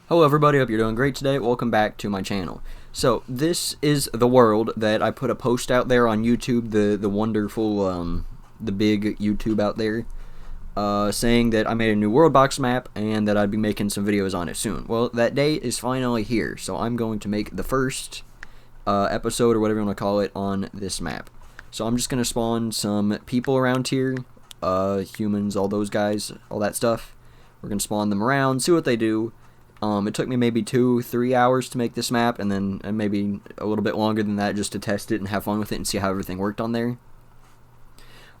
Hello everybody, hope you're doing great today. Welcome back to my channel. So this is the world that I put a post out there on YouTube, the wonderful, the big YouTube out there, saying that I made a new Worldbox map and that I'd be making some videos on it soon. Well, that day is finally here, so I'm going to make the first episode, or whatever you want to call it, on this map. So I'm just going to spawn some people around here, humans, all those guys, all that stuff. We're going to spawn them around, see what they do. It took me maybe 2-3 hours to make this map, and then maybe a little bit longer than that just to test it and have fun with it and see how everything worked on there.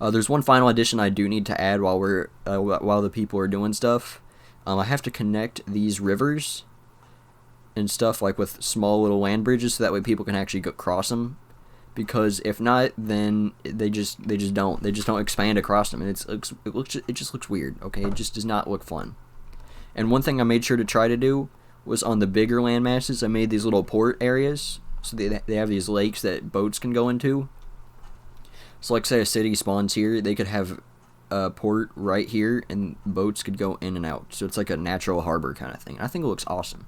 There's one final addition I do need to add while the people are doing stuff. I have to connect these rivers and stuff like with small little land bridges, so that way people can actually go cross them. Because if not, then they just don't expand across them, and it just looks weird. Okay, it just does not look fun. And one thing I made sure to try to do was on the bigger land masses, I made these little port areas. So they have these lakes that boats can go into. So like say a city spawns here, they could have a port right here and boats could go in and out. So it's like a natural harbor kind of thing. I think it looks awesome.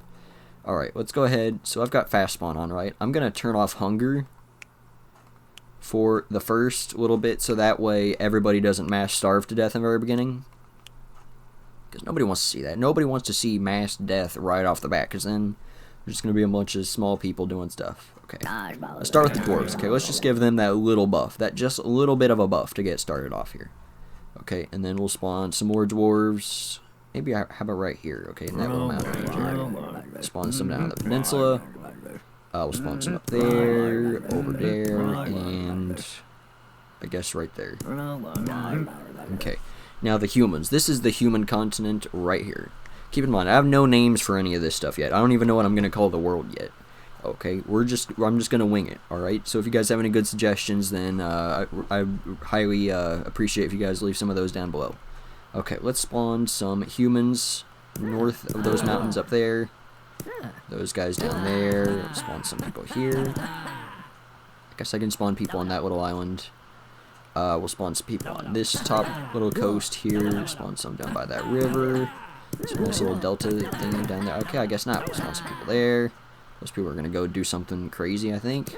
Alright, let's go ahead. So I've got fast spawn on, right? I'm going to turn off hunger for the first little bit, so that way everybody doesn't mass starve to death in the very beginning. Because nobody wants to see that. Nobody wants to see mass death right off the bat, because then there's just going to be a bunch of small people doing stuff. Okay, let's start with the dwarves. Okay, let's just give them that little buff, that just a little bit of a buff to get started off here. Okay, and then we'll spawn some more dwarves. Maybe how about right here? Okay, in that little mountain range area. Spawn some down the peninsula. We'll spawn some up there, over there, and I guess right there. Okay. Now the humans. This is the human continent right here. Keep in mind, I have no names for any of this stuff yet. I don't even know what I'm going to call the world yet. Okay, I'm just going to wing it, alright? So if you guys have any good suggestions, then I highly appreciate if you guys leave some of those down below. Okay, let's spawn some humans north of those mountains up there. Those guys down there. Spawn some people here. I guess I can spawn people on that little island. We'll spawn some people on this top little coast here. Spawn some down by that river. Some nice little delta thing down there. Okay, I guess not. We'll spawn some people there. Those people are going to go do something crazy, I think.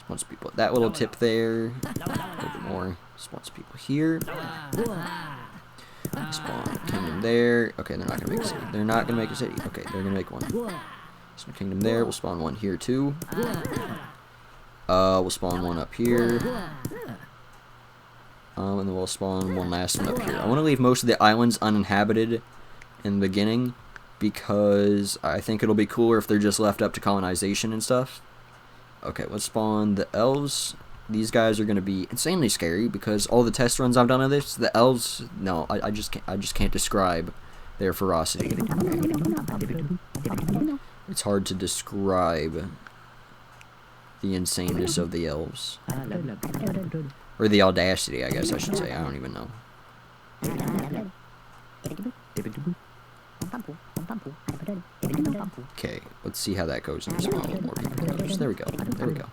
Spawn some people at that little tip there. A little bit more. Spawn some people here. Spawn kingdom there. Okay, they're not going to make a city. They're not going to make a city. Okay, they're going to make one. Spawn kingdom there. We'll spawn one here, too. We'll spawn one up here. And then we'll spawn one last one up here. I want to leave most of the islands uninhabited in the beginning, because I think it'll be cooler if they're just left up to colonization and stuff. Okay, let's spawn the elves. These guys are going to be insanely scary, because all the test runs I've done of this, the elves, no, I just can't describe their ferocity. It's hard to describe the insaneness of the elves. Or the audacity, I guess I should say. I don't even know. Okay, let's see how that goes. Spawn a little more people. There we go. There we go.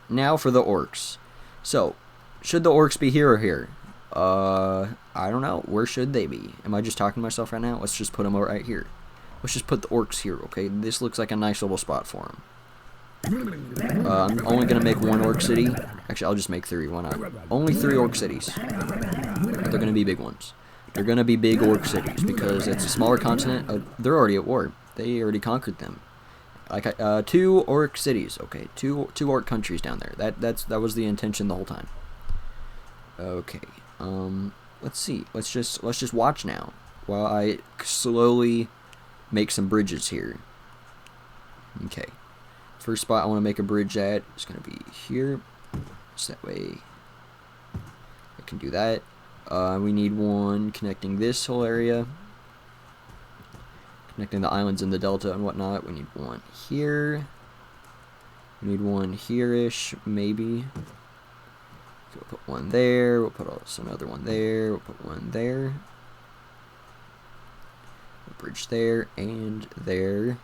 Now for the orcs. So, should the orcs be here or here? I don't know. Where should they be? Am I just talking to myself right now? Let's just put them right here. Let's just put the orcs here, okay? This looks like a nice little spot for them. I'm only going to make one orc city. Actually, I'll just make 3. Why not? Only 3 orc cities. But they're going to be big ones. They're going to be big orc cities, because it's a smaller continent. They're already at war. They already conquered them. Like 2 orc cities. Okay, two orc countries down there. That was the intention the whole time. Okay. Let's see. Let's just watch now while I slowly make some bridges here. Okay. First spot I want to make a bridge at is going to be here. So that way I can do that. We need one connecting this whole area. Connecting the islands in the delta and whatnot. We need one here. We need one here-ish, maybe. So we'll put one there. We'll put also another one there. We'll put one there. A bridge there and there.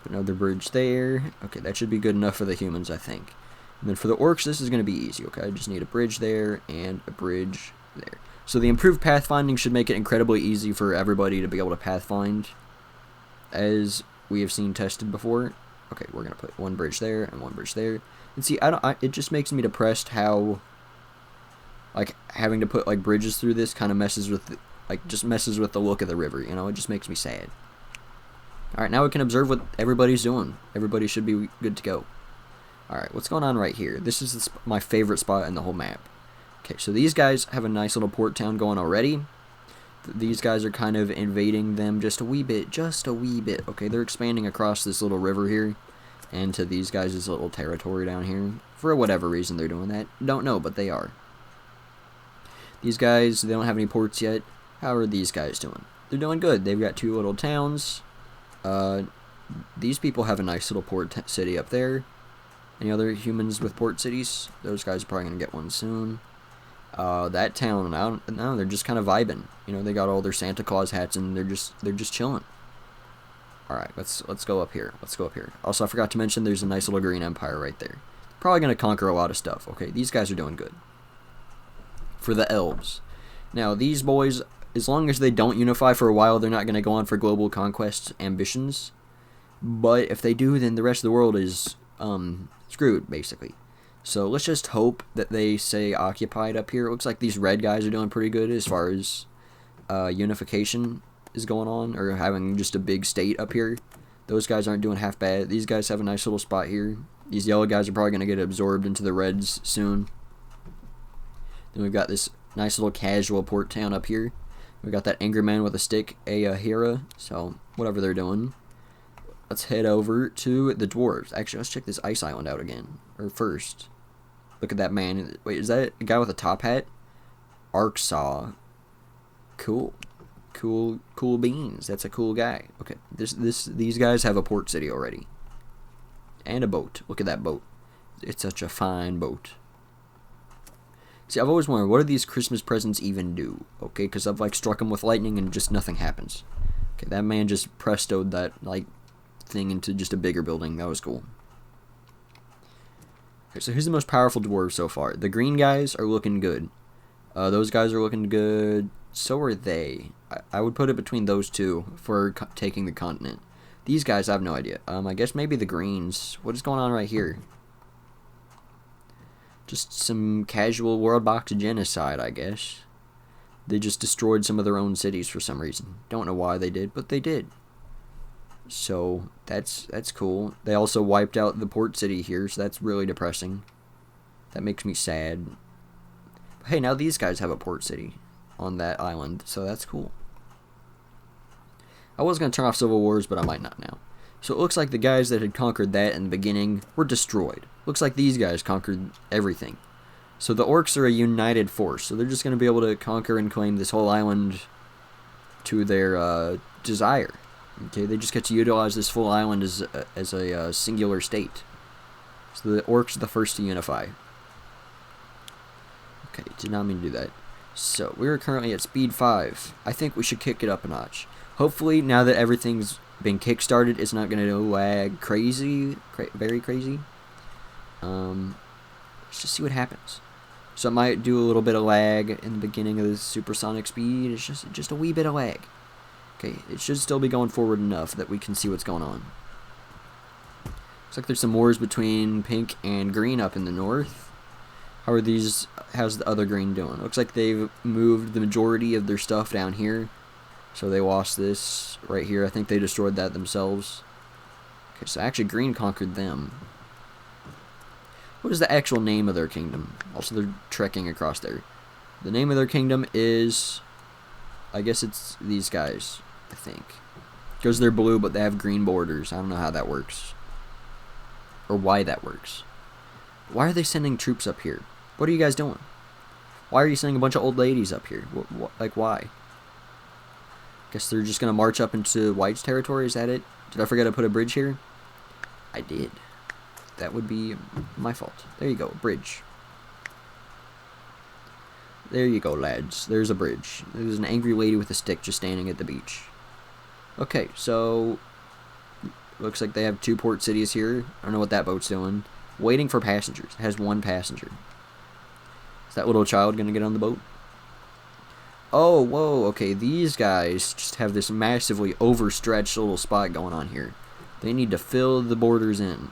Put another bridge there. Okay, that should be good enough for the humans, I think. And then for the orcs, this is going to be easy, okay? I just need a bridge there and a bridge there. So the improved pathfinding should make it incredibly easy for everybody to be able to pathfind, as we have seen tested before. Okay, we're gonna put one bridge there and one bridge there. And see, it just makes me depressed how, like, having to put like bridges through this kind of messes with, just messes with the look of the river. You know, it just makes me sad. All right, now we can observe what everybody's doing. Everybody should be good to go. All right, what's going on right here? This is my favorite spot in the whole map. Okay, so these guys have a nice little port town going already. These guys are kind of invading them just a wee bit. Okay, they're expanding across this little river here into these guys' little territory down here. For whatever reason they're doing that. Don't know, but they are. These guys, they don't have any ports yet. How are these guys doing? They're doing good. They've got 2 little towns. These people have a nice little port city up there. Any other humans with port cities? Those guys are probably going to get one soon. That town, now they're just kind of vibing. You know, they got all their Santa Claus hats and they're just chilling. All right, let's go up here. Also, I forgot to mention there's a nice little green empire right there. Probably going to conquer a lot of stuff. Okay, these guys are doing good. For the elves. Now, these boys, as long as they don't unify for a while, they're not going to go on for global conquest ambitions. But if they do, then the rest of the world is screwed, basically. So let's just hope that they stay occupied up here. It looks like these red guys are doing pretty good as far as unification is going on, or having just a big state up here. Those guys aren't doing half bad. These guys have a nice little spot here. These yellow guys are probably going to get absorbed into the reds soon. Then we've got this nice little casual port town up here. We've got that angry man with a stick, Hera. So whatever they're doing. Let's head over to the dwarves. Actually, let's check this ice island out again. Or first. Look at that man. Wait, is that a guy with a top hat? Arksaw. Cool. Cool beans. That's a cool guy. Okay, these guys have a port city already. And a boat. Look at that boat. It's such a fine boat. See, I've always wondered, what do these Christmas presents even do? Okay, because I've, like, struck them with lightning and just nothing happens. Okay, that man just prestoed that, like, thing into just a bigger building. That was cool. Okay, so who's the most powerful dwarf so far? The green guys are looking good. Those guys are looking good. So are they. I would put it between those two for taking the continent. These guys, I have no idea. I guess maybe the greens. What is going on right here? Just some casual Worldbox genocide, I guess. They just destroyed some of their own cities for some reason. Don't know why they did, but they did. So that's cool. They also wiped out the port city here, so that's really depressing. That makes me sad. But hey, now these guys have a port city on that island, so that's cool. I was going to turn off Civil Wars, but I might not now. So it looks like the guys that had conquered that in the beginning were destroyed. Looks like these guys conquered everything. So the orcs are a united force, so they're just going to be able to conquer and claim this whole island to their desire. Okay, they just get to utilize this full island as a singular state. So the orcs are the first to unify. Okay, did not mean to do that. So we're currently at speed 5. I think we should kick it up a notch. Hopefully, now that everything's been kick-started, it's not going to lag crazy, very crazy. Let's just see what happens. So it might do a little bit of lag in the beginning of the supersonic speed. It's just a wee bit of lag. Okay, it should still be going forward enough that we can see what's going on. Looks like there's some wars between pink and green up in the north. How's the other green doing? Looks like they've moved the majority of their stuff down here. So they lost this right here. I think they destroyed that themselves. Okay, so actually green conquered them. What is the actual name of their kingdom? Also, they're trekking across there. The name of their kingdom is, I guess it's these guys, I think. Because they're blue, but they have green borders. I don't know how that works. Or why that works. Why are they sending troops up here? What are you guys doing? Why are you sending a bunch of old ladies up here? Like, why? Guess they're just going to march up into White's territory, is that it? Did I forget to put a bridge here? I did. That would be my fault. There you go, bridge. There you go, lads. There's a bridge. There's an angry lady with a stick just standing at the beach. Okay, so looks like they have 2 port cities here. I don't know what that boat's doing. Waiting for passengers. It has 1 passenger. Is that little child going to get on the boat? Oh, whoa, okay, these guys just have this massively overstretched little spot going on here. They need to fill the borders in.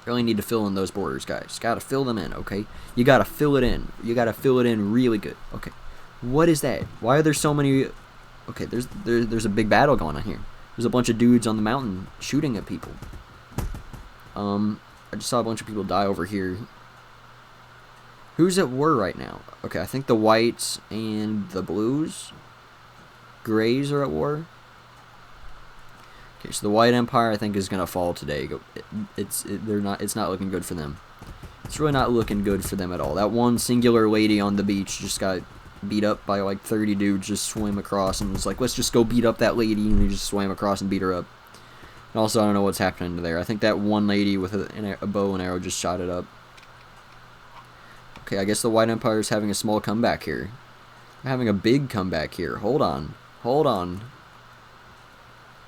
Really need to fill in those borders, guys. Gotta fill them in, okay? You gotta fill it in. You gotta fill it in really good. Okay. What is that? Why are there so many... Okay, there's a big battle going on here. There's a bunch of dudes on the mountain shooting at people. I just saw a bunch of people die over here. Who's at war right now? Okay, I think the whites and the blues. Grays are at war. Okay, so the White Empire I think is gonna fall today. It's not looking good for them. It's really not looking good for them at all. That one singular lady on the beach just got beat up by like 30 dudes. Just swam across and was like, let's just go beat up that lady, and they just swam across and beat her up. And also, I don't know what's happening there. I think that one lady with a bow and arrow just shot it up. Okay, I guess the White Empire is having a small comeback here. They're having a big comeback here. Hold on. Hold on.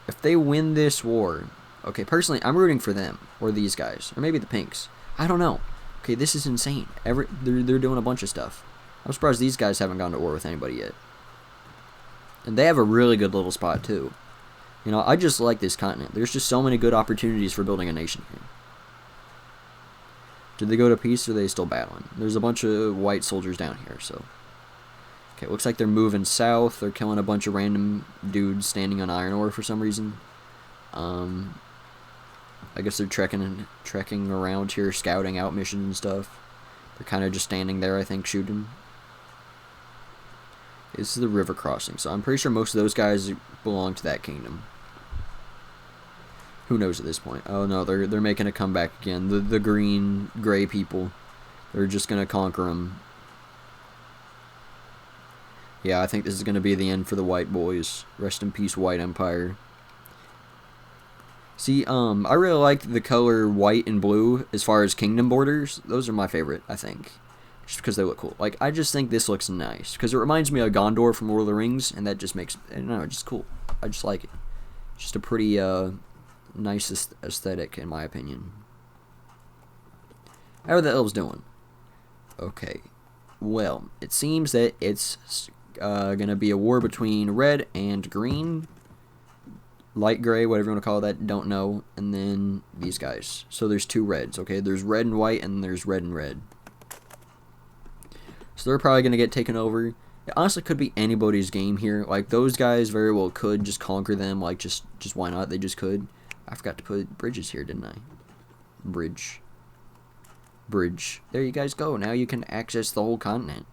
If they win this war... Okay, personally, I'm rooting for them. Or these guys. Or maybe the pinks. I don't know. Okay, this is insane. They're doing a bunch of stuff. I'm surprised these guys haven't gone to war with anybody yet. And they have a really good little spot, too. You know, I just like this continent. There's just so many good opportunities for building a nation here. Did they go to peace, or are they still battling? There's a bunch of white soldiers down here, so... Okay, looks like they're moving south. They're killing a bunch of random dudes standing on iron ore for some reason. I guess they're trekking around here, scouting out missions and stuff. They're kind of just standing there, I think, shooting. This is the river crossing, so I'm pretty sure most of those guys belong to that kingdom. Who knows at this point? Oh no, they're making a comeback again. The gray people. They're just gonna conquer them. Yeah, I think this is gonna be the end for the white boys. Rest in peace, White Empire. See, I really like the color white and blue as far as kingdom borders. Those are my favorite, I think. Just because they look cool. Like, I just think this looks nice. Because it reminds me of Gondor from Lord of the Rings, and that just makes, I don't know, just cool. I just like it. Just a pretty, nice aesthetic, in my opinion. How are the elves doing? Okay. Well, it seems that it's gonna be a war between red and green. Light gray, whatever you want to call that, don't know. And then these guys. So there's two reds, okay? There's red and white, and there's red and red. So they're probably going to get taken over. It honestly could be anybody's game here. Like, those guys very well could just conquer them. Like, just why not? They just could. I forgot to put bridges here, didn't I? Bridge. There you guys go. Now you can access the whole continent.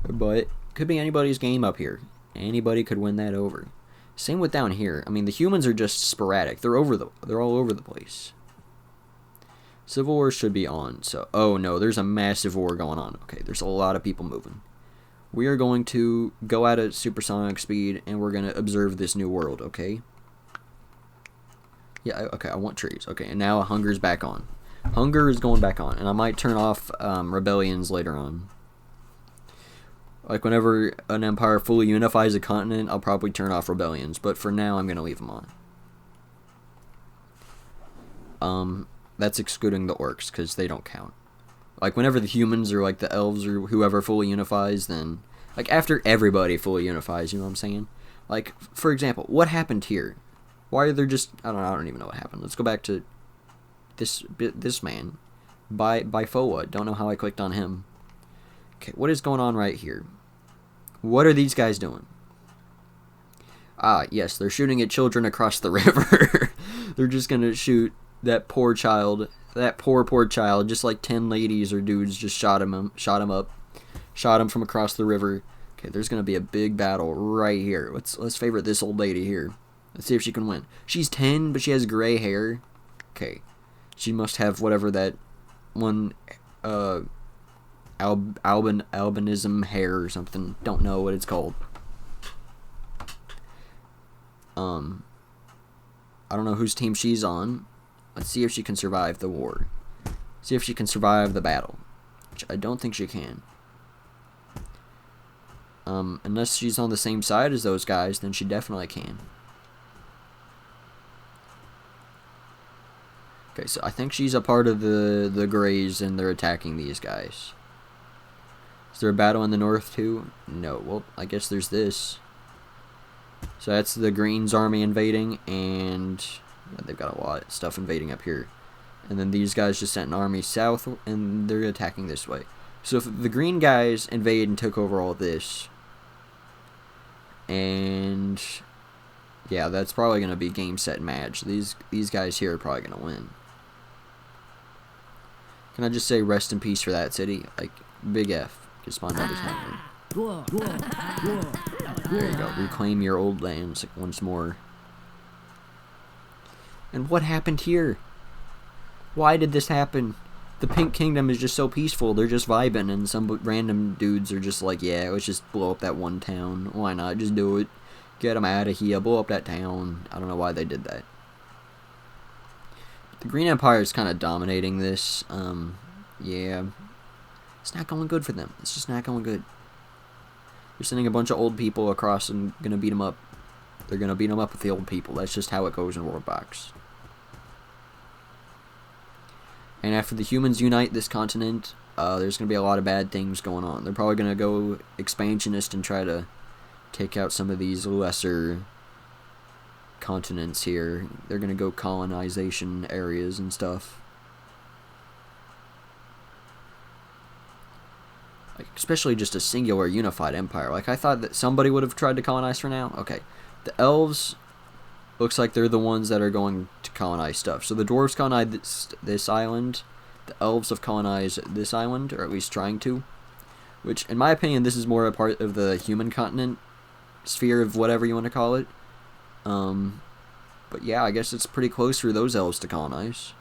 But, could be anybody's game up here. Anybody could win that over. Same with down here. I mean, the humans are just sporadic. They're all over the place. Civil War should be on. So, oh no, there's a massive war going on. Okay, there's a lot of people moving. We are going to go at a supersonic speed, and we're going to observe this new world, okay? Yeah, okay, I want trees. Okay, and now hunger's back on. Hunger is going back on, and I might turn off rebellions later on. Like, whenever an empire fully unifies a continent, I'll probably turn off rebellions, but for now, I'm going to leave them on. That's excluding the orcs, because they don't count. Like, whenever the humans or, like, the elves or whoever fully unifies, then... Like, after everybody fully unifies, you know what I'm saying? Like, for example, what happened here? Why are there just... I don't even know what happened. Let's go back to this man. By Foa. Don't know how I clicked on him. Okay, what is going on right here? What are these guys doing? Ah, yes, they're shooting at children across the river. They're just gonna shoot that poor child. That poor child. Just like 10 ladies or dudes just shot him up. Shot him from across the river. Okay, there's gonna be a big battle right here. Let's favorite this old lady here. Let's see if she can win. She's 10, but she has gray hair. Okay. She must have whatever that one, albinism hair or something. Don't know what it's called. I don't know whose team she's on. Let's see if she can survive the war. See if she can survive the battle. Which I don't think she can. Unless she's on the same side as those guys, then she definitely can. Okay, so I think she's a part of the Greys, and they're attacking these guys. Is there a battle in the north too? No. Well, I guess there's this. So that's the Greens army invading, and they've got a lot of stuff invading up here. And then these guys just sent an army south, and they're attacking this way. So if the green guys invade and took over all this, and yeah, that's probably going to be game, set, match. These guys here are probably going to win. Can I just say rest in peace for that city? Like, big F. Just my numbers happening. There you go. Reclaim your old lands once more. And what happened here? Why did this happen? The Pink Kingdom is just so peaceful. They're just vibing, and some random dudes are just like, yeah, let's just blow up that one town. Why not? Just do it. Get them out of here. Blow up that town. I don't know why they did that. The Green Empire is kind of dominating this. Yeah. It's not going good for them. It's just not going good. They're sending a bunch of old people across and going to beat them up. They're going to beat them up with the old people. That's just how it goes in Worldbox. And after the humans unite this continent, there's going to be a lot of bad things going on. They're probably going to go expansionist and try to take out some of these lesser continents here. They're going to go colonization areas and stuff. Like, especially just a singular unified empire. Like, I thought that somebody would have tried to colonize for now. Okay. The elves looks like they're the ones that are going to colonize stuff. So the dwarves colonize this island. The elves have colonized this island, or at least trying to. Which, in my opinion, this is more a part of the human continent sphere of whatever you want to call it. But yeah, I guess it's pretty close for those elves to colonize.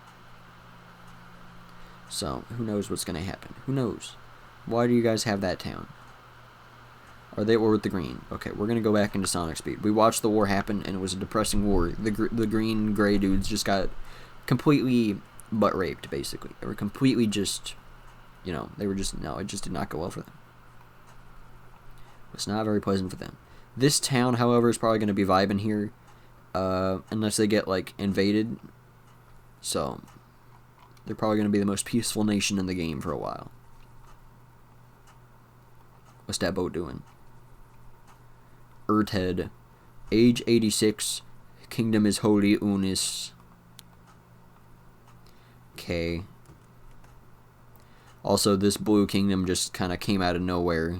So, who knows what's going to happen? Who knows? Why do you guys have that town? Are they war with the green? Okay, we're going to go back into Sonic Speed. We watched the war happen, and it was a depressing war. The green-gray dudes just got completely butt-raped, basically. They were completely just, you know, they were just, no, it just did not go well for them. It's not very pleasant for them. This town, however, is probably going to be vibing here, unless they get, like, invaded. So, they're probably going to be the most peaceful nation in the game for a while. What's that boat doing? Earthhead. Age 86. Kingdom is Holy Unis. Okay. Also, this blue kingdom just kind of came out of nowhere.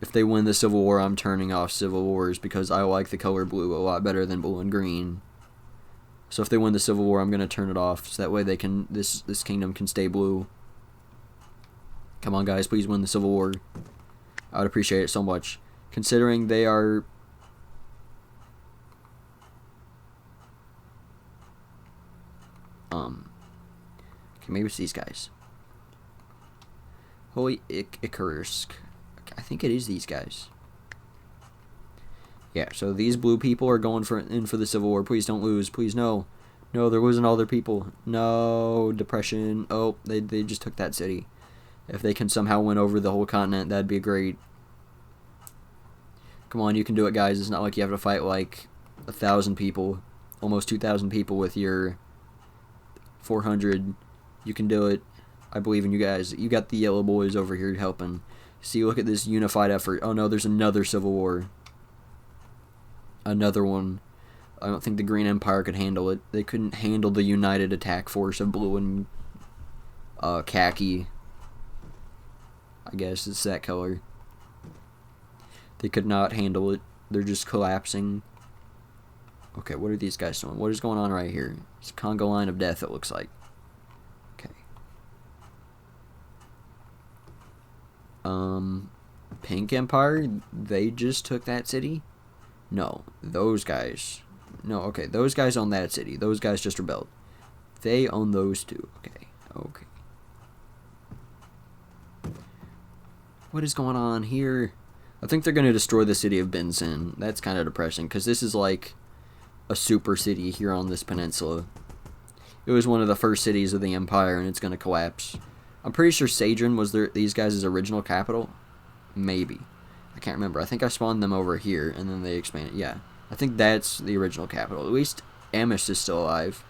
If they win the Civil War, I'm turning off Civil Wars because I like the color blue a lot better than blue and green. So if they win the Civil War, I'm going to turn it off so that way they can this kingdom can stay blue. Come on, guys, please win the Civil War. I would appreciate it so much. Considering they are... Okay, maybe it's these guys. Holy Icarus. I think it is these guys. Yeah, so these blue people are going in for the Civil War. Please don't lose. Please, no. No, they're losing all their people. No, depression. Oh, they just took that city. If they can somehow win over the whole continent, that'd be great. Come on, you can do it, guys. It's not like you have to fight like 1,000 people, almost 2,000 people with your 400. You can do it. I believe in you guys. You got the yellow boys over here helping. See, look at this unified effort. Oh no, there's another Civil War. Another one. I don't think the Green Empire could handle it. They couldn't handle the united attack force of blue and khaki. I guess it's that color. They could not handle it. They're just collapsing. Okay, what are these guys doing? What is going on right here? It's a Congo line of death, it looks like. Okay. Pink Empire, they just took that city? No, those guys. No, okay, those guys own that city. Those guys just rebelled. They own those two. Okay, okay. What is going on here? I think they're going to destroy the city of Benson. That's kind of depressing, because this is like a super city here on this peninsula. It was one of the first cities of the Empire, and it's going to collapse. I'm pretty sure Sadron was these guys' original capital. Maybe. I can't remember. I think I spawned them over here, and then they expanded. Yeah. I think that's the original capital. At least Amish is still alive.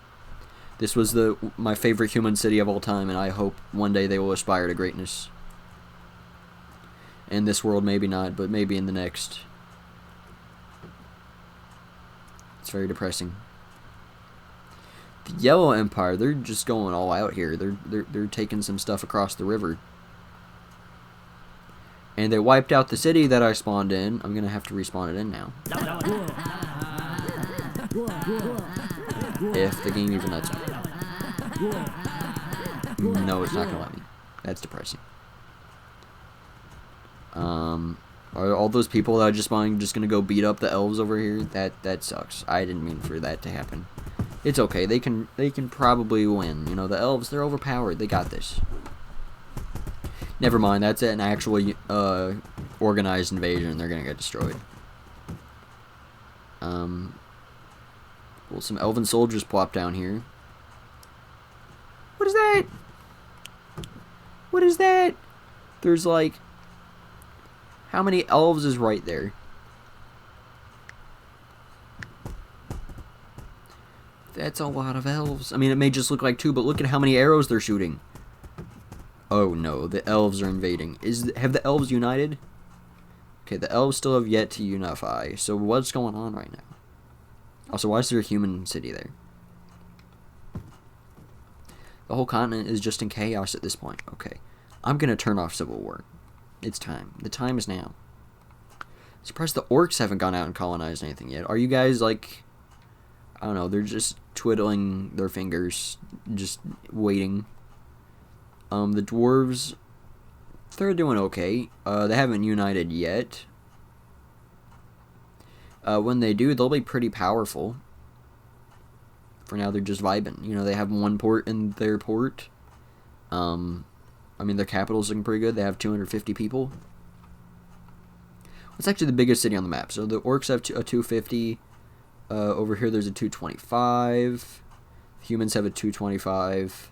This was my favorite human city of all time, and I hope one day they will aspire to greatness. In this world, maybe not, but maybe in the next. It's very depressing. The Yellow Empire, they're just going all out here. They're taking some stuff across the river. And they wiped out the city that I spawned in. I'm gonna have to respawn it in now. If the game even lets me. No, it's not gonna let me. That's depressing. Are all those people that I just spawned just gonna go beat up the elves over here? That sucks. I didn't mean for that to happen. It's okay. They can probably win. You know, the elves, they're overpowered. They got this. Never mind. That's an actual organized invasion. They're gonna get destroyed. Well, some elven soldiers plop down here. What is that? What is that? There's like, how many elves is right there? That's a lot of elves. I mean, it may just look like 2, but look at how many arrows they're shooting. Oh no, the elves are invading. Have the elves united? Okay, the elves still have yet to unify. So what's going on right now? Also, why is there a human city there? The whole continent is just in chaos at this point. Okay, I'm gonna turn off Civil War. It's time. The time is now. Surprised the orcs haven't gone out and colonized anything yet. Are you guys like, I don't know, they're just twiddling their fingers, just waiting. The dwarves, they're doing okay. They haven't united yet. When they do, they'll be pretty powerful. For now, they're just vibing. You know, they have 1 port in their port. I mean, their capital's looking pretty good. They have 250 people. It's actually the biggest city on the map. So the orcs have a 250. Over here, there's a 225. Humans have a 225.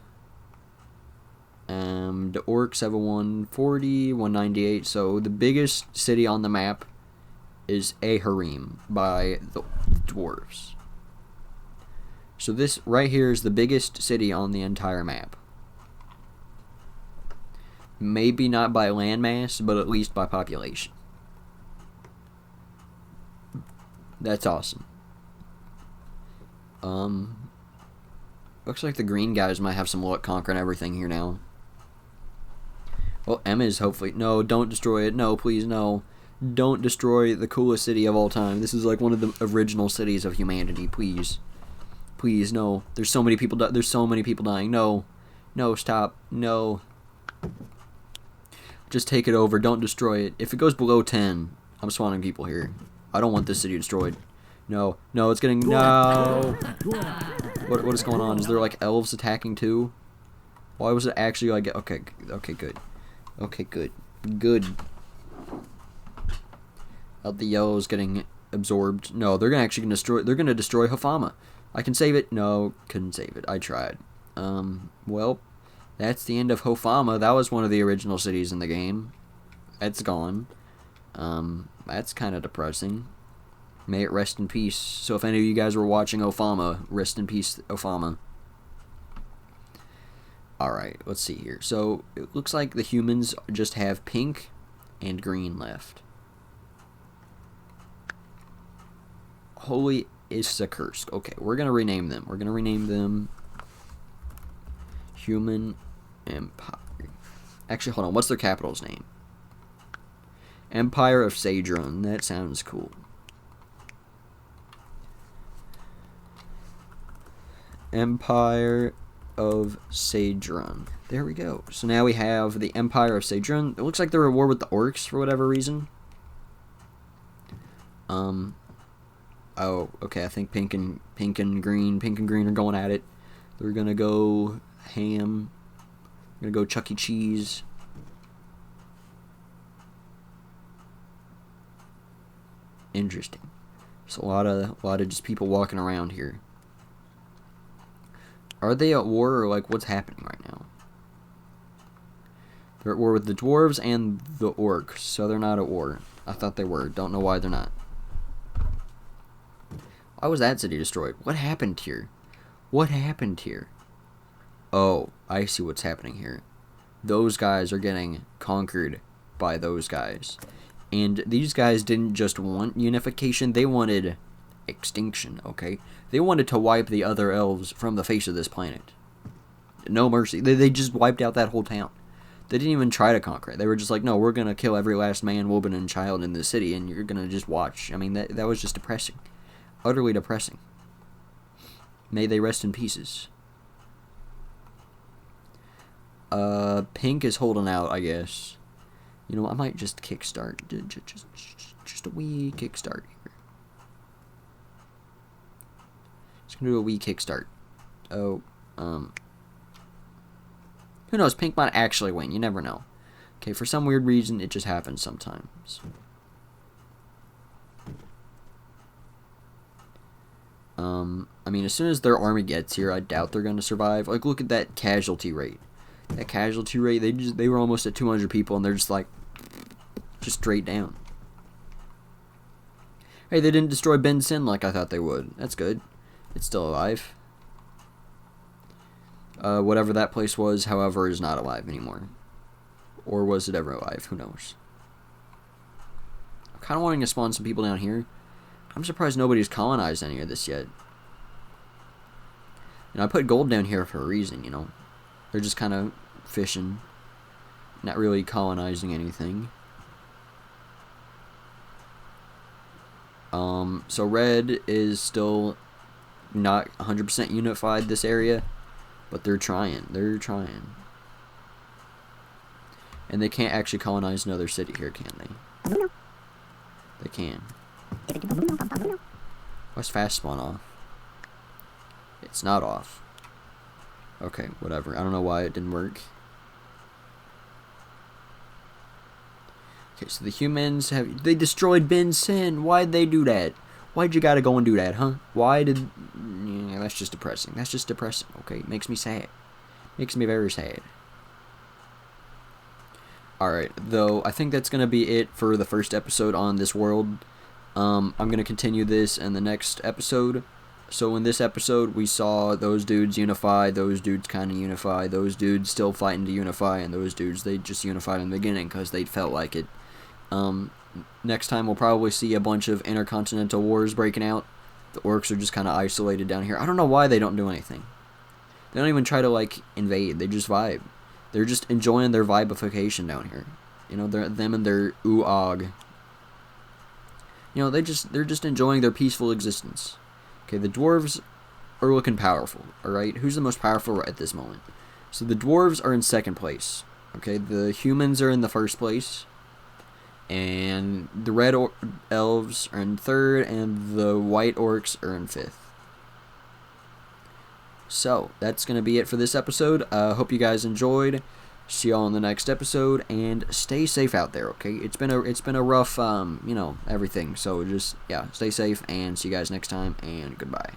The orcs have a 140, 198. So the biggest city on the map is Aharim by the dwarves. So this right here is the biggest city on the entire map. Maybe not by landmass, but at least by population. That's awesome. Looks like the green guys might have some luck conquering everything here now. Well, Emma is hopefully... No, don't destroy it. No, please, no. Don't destroy the coolest city of all time. This is like one of the original cities of humanity. Please. Please, no. There's so many people there's so many people dying. No. No, stop. No. Just take it over. Don't destroy it. If it goes below 10, I'm spawning people here. I don't want this city destroyed. No. No, it's getting... No. What is going on? Is there like elves attacking too? Why was it actually like... Okay, good. Okay, good. Good. The yellow's getting absorbed. No, they're actually gonna destroy... They're gonna destroy Hafama. I can save it. No, couldn't save it. I tried. Well, that's the end of Hofama. That was one of the original cities in the game. It's gone. That's kind of depressing. May it rest in peace. So if any of you guys were watching Ofama, rest in peace, Ofama. Alright, let's see here. So, it looks like the humans just have pink and green left. Holy Issakursk. Okay, we're going to rename them. We're going to rename them Human Empire. Actually, hold on. What's their capital's name? Empire of Sadron. That sounds cool. Empire of Sadron. There we go. So now we have the Empire of Sadron. It looks like they're at war with the orcs for whatever reason. Oh, okay. I think pink and green are going at it. They're gonna go ham. Gonna go Chuck E. Cheese. Interesting. So a lot of just people walking around here. Are they at war, or like what's happening right now? They're at war with the dwarves and the orcs, so they're not at war. I thought they were. Don't know why they're not. Why was that city destroyed? What happened here? What happened here? Oh, I see what's happening here. Those guys are getting conquered by those guys. And these guys didn't just want unification, they wanted extinction, okay? They wanted to wipe the other elves from the face of this planet. No mercy. They just wiped out that whole town. They didn't even try to conquer it. They were just like, no, we're going to kill every last man, woman, and child in the city, and you're going to just watch. I mean, that was just depressing. Utterly depressing. May they rest in pieces. Pink is holding out, I guess. You know, I might just kickstart. Just a wee kickstart here. Just gonna do a wee kickstart. Oh, who knows? Pink might actually win. You never know. Okay, for some weird reason, it just happens sometimes. I mean, as soon as their army gets here, I doubt they're gonna survive. Like, look at that casualty rate. That casualty rate, they were almost at 200 people, and they're just like, just straight down. Hey, they didn't destroy Ben Sin like I thought they would. That's good. It's still alive. Whatever that place was, however, is not alive anymore. Or was it ever alive? Who knows? I'm kind of wanting to spawn some people down here. I'm surprised nobody's colonized any of this yet. And I put gold down here for a reason, you know. They're just kind of fishing. Not really colonizing anything. So red is still not 100% unified this area. But they're trying. They're trying. And they can't actually colonize another city here, can they? They can. Why's fast spawn off? It's not off. Okay, whatever. I don't know why it didn't work. Okay, so the humans they destroyed Ben Sin. Why'd they do that? Why'd you gotta go and do that, huh? Why did... Yeah, that's just depressing. That's just depressing, okay? It makes me sad. Makes me very sad. Alright, though, I think that's gonna be it for the first episode on this world. I'm gonna continue this in the next episode. So in this episode, we saw those dudes unify, those dudes kind of unify, those dudes still fighting to unify, and those dudes, they just unified in the beginning because they felt like it. Next time we'll probably see a bunch of Intercontinental wars breaking out. The orcs are just kind of isolated down here. I don't know why they don't do anything. They don't even try to, like, invade. They just vibe. They're just enjoying their vibification down here. You know, them and their ooh-og. You know, they're just enjoying their peaceful existence. Okay, the dwarves are looking powerful, alright? Who's the most powerful right at this moment? So the dwarves are in second place. Okay, the humans are in the first place. And the red elves are in third, and the white orcs are in fifth. So, that's going to be it for this episode. Hope you guys enjoyed. See y'all in the next episode, and stay safe out there, okay? It's been a rough, you know, everything. So just, yeah, stay safe, and see you guys next time, and goodbye.